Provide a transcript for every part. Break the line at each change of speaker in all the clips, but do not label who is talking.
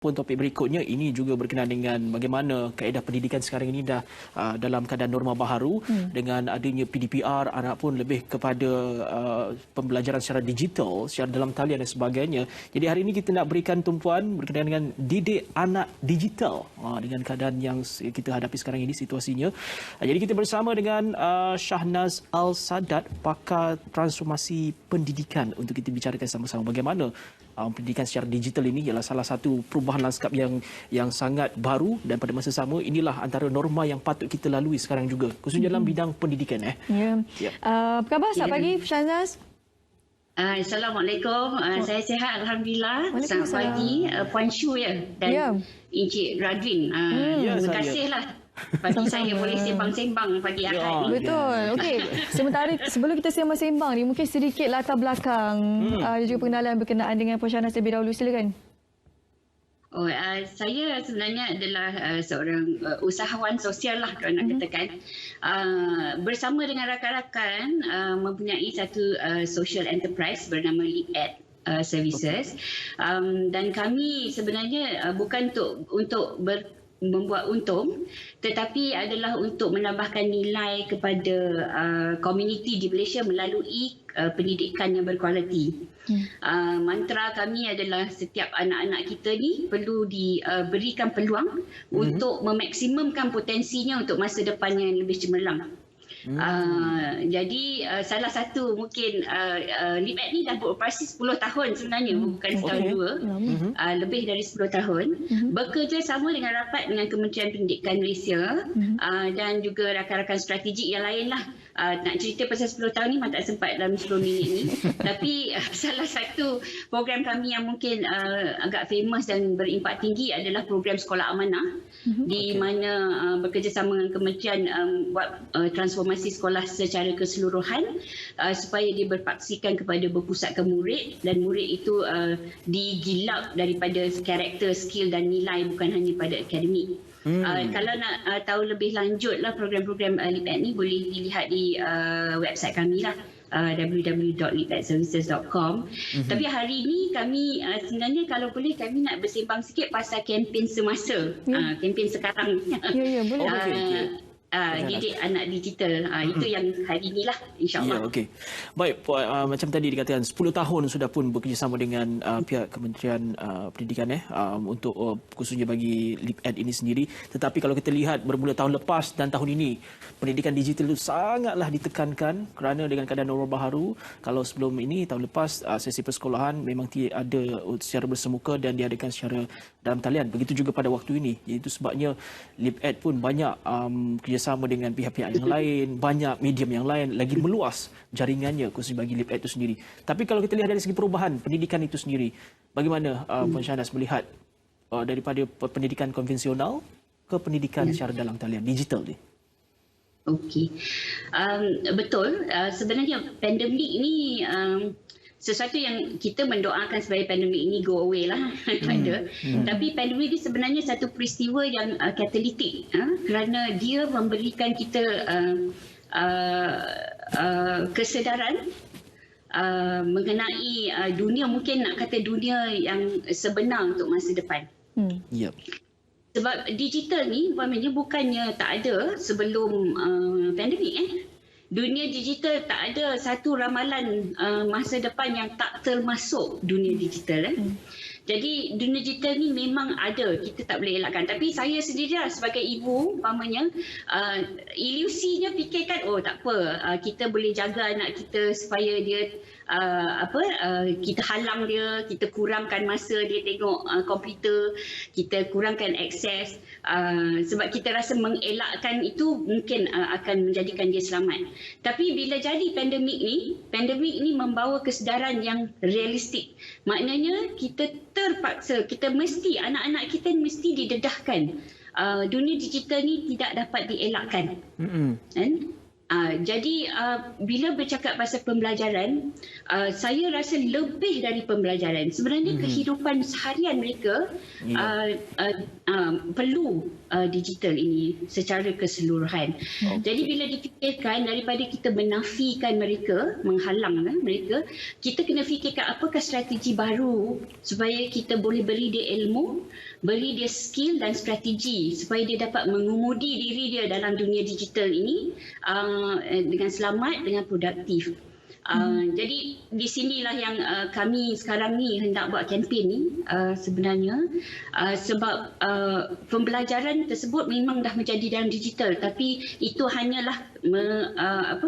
Pun topik berikutnya ini juga berkenaan dengan bagaimana kaedah pendidikan sekarang ini dah dalam keadaan norma baharu dengan adanya PDPR, anak pun lebih kepada pembelajaran secara digital, secara dalam talian dan sebagainya. Jadi hari ini kita nak berikan tumpuan berkenaan dengan didik anak digital dengan keadaan yang kita hadapi sekarang ini situasinya. Jadi kita bersama dengan Shahnaz Al-Sadat, pakar transformasi pendidikan, untuk kita bicarakan sama-sama bagaimana pendidikan secara digital ini ialah salah satu perubahan lanskap yang sangat baru, dan pada masa sama inilah antara norma yang patut kita lalui sekarang juga, khususnya dalam bidang pendidikan.
Ya. Apa khabar? Selamat pagi, Shahnaz.
Assalamualaikum. Saya sihat, alhamdulillah. Selamat pagi Puan Shu dan Encik Radwin. Terima kasihlah bagi saya boleh sembang-sembang pagi Ahad ni.
Betul. Okey. Sementara sebelum kita sembang-sembang ni, mungkin sedikit latar belakang dan juga pengenalan berkenaan dengan Puan Shahnaz terlebih dahulu. Silakan.
Saya sebenarnya adalah seorang usahawan sosial lah, kalau nak katakan. Bersama dengan rakan-rakan mempunyai satu social enterprise bernama LeapEd Services. Dan kami sebenarnya bukan untuk membuat untung, tetapi adalah untuk menambahkan nilai kepada komuniti di Malaysia melalui pendidikan yang berkualiti. Mantra kami adalah setiap anak-anak kita ni perlu diberikan peluang untuk memaksimumkan potensinya untuk masa depan yang lebih cemerlang. Jadi salah satu mungkin LeapEd ni dah beroperasi 10 tahun sebenarnya, bukan setahun dua, lebih dari 10 tahun, bekerjasama dengan rapat dengan Kementerian Pendidikan Malaysia dan juga rakan-rakan strategik yang lain lah. Nak cerita pasal 10 tahun ni memang tak sempat dalam 10 minit ni. Tapi salah satu program kami yang mungkin agak famous dan berimpak tinggi adalah program Sekolah Amanah, di mana bekerjasama dengan kementerian buat transformasi sekolah secara keseluruhan supaya dia berpaksikan kepada berpusatkan murid, dan murid itu digilap daripada karakter, skill dan nilai, bukan hanya pada akademik. Kalau nak tahu lebih lanjut lah program-program LeapEd ni, boleh dilihat di website kami lah, www.leapedservices.com. Tapi hari ini kami sebenarnya kalau boleh kami nak bersembang sikit pasal kempen semasa, kempen sekarang.
Ya, boleh.
Didik anak digital, itu yang hari inilah, insyaAllah.
Ya, okey. Baik, macam tadi dikatakan 10 tahun sudah pun bekerjasama dengan pihak Kementerian Pendidikan untuk khususnya bagi LeapEd ini sendiri. Tetapi kalau kita lihat bermula tahun lepas dan tahun ini, pendidikan digital itu sangatlah ditekankan kerana dengan keadaan norma baharu. Kalau sebelum ini, tahun lepas, sesi persekolahan memang ada secara bersemuka dan diadakan secara dalam talian. Begitu juga pada waktu ini. Itu sebabnya LeapEd pun banyak kerjasama dengan pihak-pihak yang lain, banyak medium yang lain, lagi meluas jaringannya khusus bagi LeapEd itu sendiri. Tapi kalau kita lihat dari segi perubahan pendidikan itu sendiri, bagaimana Puan Shahnaz melihat daripada pendidikan konvensional ke pendidikan secara dalam talian digital ni?
Okey, betul. Sebenarnya pandemik ni sesuatu yang kita mendoakan sebagai pandemik ini go away lah. Tapi pandemik ini sebenarnya satu peristiwa yang katalitik, kerana dia memberikan kita kesedaran mengenai dunia, mungkin nak kata dunia yang sebenar untuk masa depan.
Yep.
Sebab digital ni bukannya tak ada sebelum pandemik. Dunia digital tak ada satu ramalan masa depan yang tak termasuk dunia digital. Jadi dunia digital ni memang ada, kita tak boleh elakkan. Tapi saya sendiri sebagai ibu, umpamanya, ilusinya fikirkan, tak apa, kita boleh jaga anak kita supaya dia kita halang dia, kita kurangkan masa dia tengok komputer, kita kurangkan akses, sebab kita rasa mengelakkan itu mungkin akan menjadikan dia selamat. Tapi bila jadi pandemik ni membawa kesedaran yang realistik. Maknanya kita terpaksa, anak-anak kita mesti didedahkan. Dunia digital ni tidak dapat dielakkan. Jadi bila bercakap pasal pembelajaran, saya rasa lebih dari pembelajaran. Sebenarnya kehidupan seharian mereka perlu digital ini secara keseluruhan. Jadi bila dipikirkan, daripada kita menafikan mereka, menghalang mereka, kita kena fikirkan apakah strategi baru supaya kita boleh beri dia ilmu, beri dia skill dan strategi supaya dia dapat mengemudi diri dia dalam dunia digital ini dengan selamat, dengan produktif. Jadi di sinilah yang kami sekarang ni hendak buat kempen ni sebenarnya, sebab pembelajaran tersebut memang dah menjadi dalam digital, tapi itu hanyalah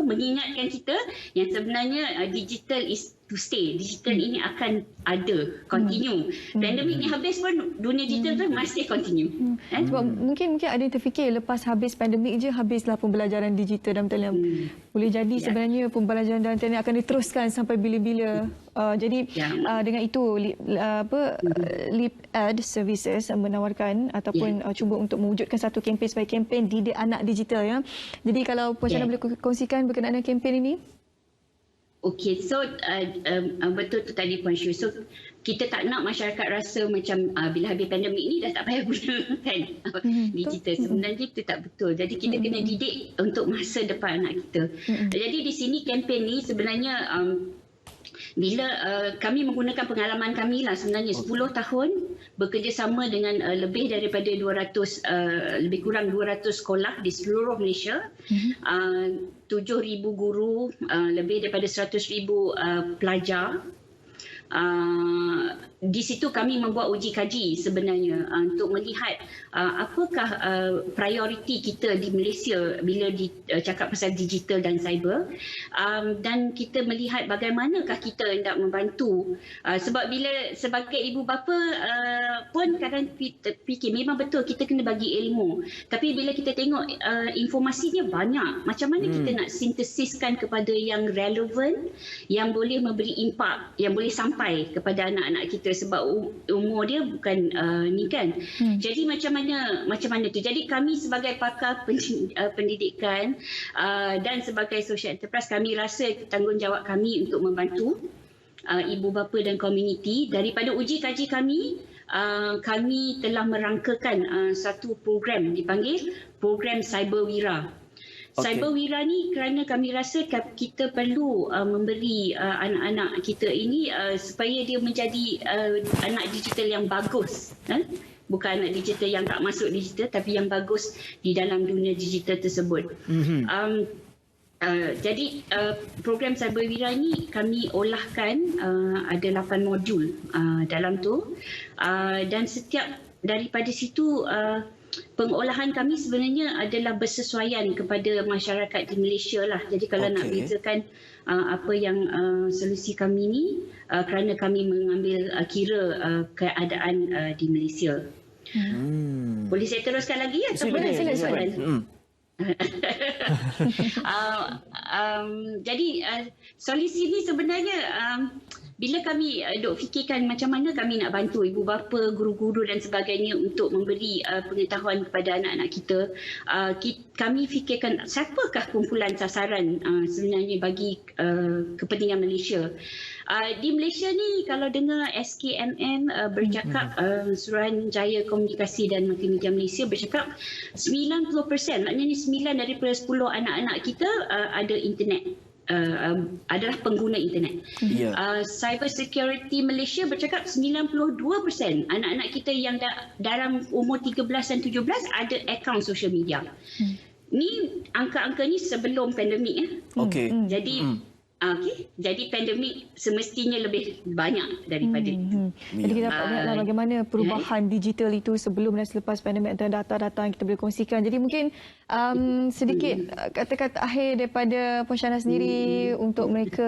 mengingatkan kita yang sebenarnya digital is to stay. Digital ini akan ada, continue. Pandemik ni habis pun dunia digital tu masih continue.
Sebab mungkin ada yang terfikir lepas habis pandemik je habislah pembelajaran digital dalam talian. Boleh jadi sebenarnya pembelajaran dalam talian akan diteruskan sampai bila-bila. Jadi dengan itu Leap Ed Services menawarkan ataupun cuba untuk mewujudkan satu kempen sebagai kempen didik anak digital ya. Jadi kalau Puan Syahna boleh kongsikan berkenaan dengan kempen ini.
Okey, so betul tu tadi Puan Syu. So kita tak nak masyarakat rasa macam bila habis pandemik ni dah tak payah gunakan digital. Sebenarnya itu tak betul. Jadi kita kena didik untuk masa depan anak kita. Jadi di sini kempen ni sebenarnya bila kami menggunakan pengalaman kami lah sebenarnya 10 tahun bekerjasama dengan lebih daripada 200 lebih kurang 200 sekolah di seluruh Malaysia, 7,000 guru, lebih daripada 100,000 pelajar. Di situ kami membuat uji kaji sebenarnya untuk melihat apakah prioriti kita di Malaysia bila cakap pasal digital dan cyber, dan kita melihat bagaimanakah kita hendak membantu, sebab bila sebagai ibu bapa pun kadang fikir memang betul kita kena bagi ilmu, tapi bila kita tengok informasinya banyak, macam mana kita nak sintesiskan kepada yang relevan, yang boleh memberi impak, yang boleh sampai kepada anak-anak kita, sebab umur dia bukan ni kan. Jadi macam mana tu. Jadi kami sebagai pakar pendidikan dan sebagai social enterprise, kami rasa tanggungjawab kami untuk membantu ibu bapa dan komuniti. Daripada uji kaji kami, kami telah merangkakan satu program dipanggil program Cyberwira. Cyberwira ni kerana kami rasa kita perlu memberi anak-anak kita ini supaya dia menjadi anak digital yang bagus. Bukan anak digital yang tak masuk digital, tapi yang bagus di dalam dunia digital tersebut. Jadi program Cyberwira ni kami olahkan, ada 8 modul dalam tu, dan setiap daripada situ pengolahan kami sebenarnya adalah bersesuaian kepada masyarakat di Malaysia lah. Jadi kalau nak bezakan apa yang solusi kami ni, kerana kami mengambil kira keadaan di Malaysia. Boleh saya teruskan lagi atau
Silakan.
Jadi solusi ni sebenarnya bila kami duk fikirkan macam mana kami nak bantu ibu bapa, guru-guru dan sebagainya untuk memberi pengetahuan kepada anak-anak kita, kami fikirkan siapakah kumpulan sasaran sebenarnya bagi kepentingan Malaysia. Di Malaysia ni kalau dengar SKMM bercakap, Suruhanjaya Komunikasi dan Multimedia Malaysia bercakap 90%, maknanya 9 daripada 10 anak-anak kita ada internet. Adalah pengguna internet. Cyber Security Malaysia bercakap 92% anak-anak kita yang dalam umur 13 dan 17 ada akaun social media. Ni angka-angka ni sebelum pandemik. Jadi pandemik semestinya lebih banyak daripada itu.
Jadi kita dapat lihatlah bagaimana perubahan digital itu sebelum dan selepas pandemik, antara data-data yang kita boleh kongsikan. Jadi mungkin sedikit kata-kata akhir daripada Puan Syahna sendiri untuk mereka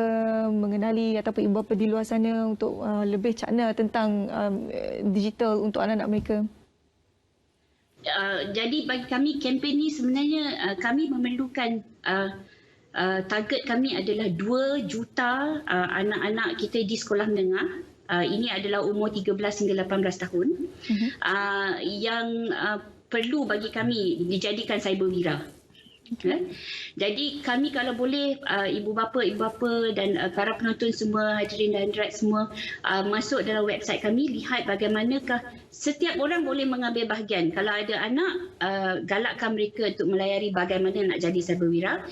mengenali ataupun ibu bapa di luar sana untuk lebih cakna tentang digital untuk anak-anak mereka.
Jadi bagi kami kempen ni sebenarnya kami memerlukan target kami adalah 2 juta anak-anak kita di sekolah menengah. Ini adalah umur 13 hingga 18 tahun yang perlu bagi kami dijadikan cyberwira. Jadi kami kalau boleh ibu bapa dan para penonton semua, hadirin dan hadirat semua masuk dalam website kami, lihat bagaimanakah setiap orang boleh mengambil bahagian. Kalau ada anak, galakkan mereka untuk melayari bagaimana nak jadi cyberwira.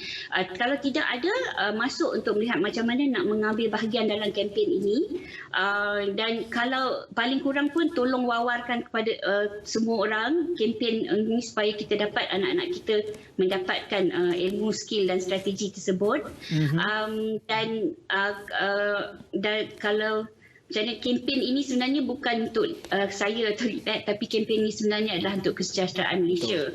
Kalau tidak ada, masuk untuk melihat macam mana nak mengambil bahagian dalam kempen ini. Dan kalau paling kurang pun tolong wawarkan kepada semua orang kempen ini supaya kita dapat anak-anak kita mendapatkan ilmu, skill dan strategi tersebut. Dan kalau macam mana kempen ini sebenarnya bukan untuk saya atau LIPAD, tapi kempen ini sebenarnya adalah untuk kesejahteraan Malaysia.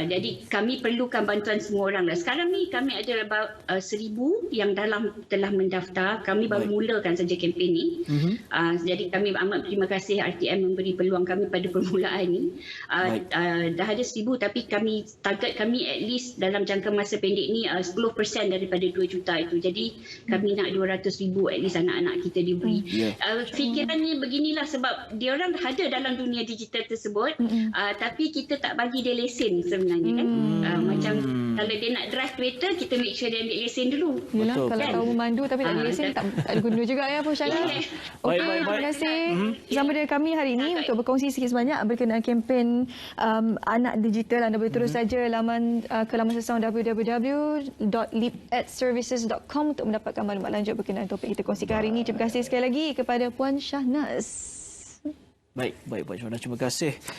Jadi kami perlukan bantuan semua orang. Sekarang ni kami ada about 1,000 yang telah mendaftar. Kami baru mulakan saja kempen ni. Jadi kami amat terima kasih RTM memberi peluang kami pada permulaan ni. Dah ada 1,000, tapi target kami at least dalam jangka masa pendek ni 10% daripada 2 juta itu. Jadi kami nak 200,000 at least anak-anak kita diberi. Fikirannya beginilah, sebab dia orang ada dalam dunia digital tersebut, tapi kita tak bagi dia lesen sebenarnya kan. Macam kalau dia nak drive kereta, kita make sure dia ambil lesen dulu.
Yalah, kalau tahu memandu tapi tak ada lesen, tak ada guna juga ya Pushana. Okey, terima kasih bersama dengan kami hari ini untuk berkongsi sikit sebanyak berkenaan kempen anak digital. Anda boleh terus saja ke laman sesama www.lipedservices.com untuk mendapatkan maklumat lanjut berkenaan topik kita kongsikan hari ini. Terima kasih sekali lagi kepada Puan Shahnaz.
Baik, Puan Syahnas, terima kasih.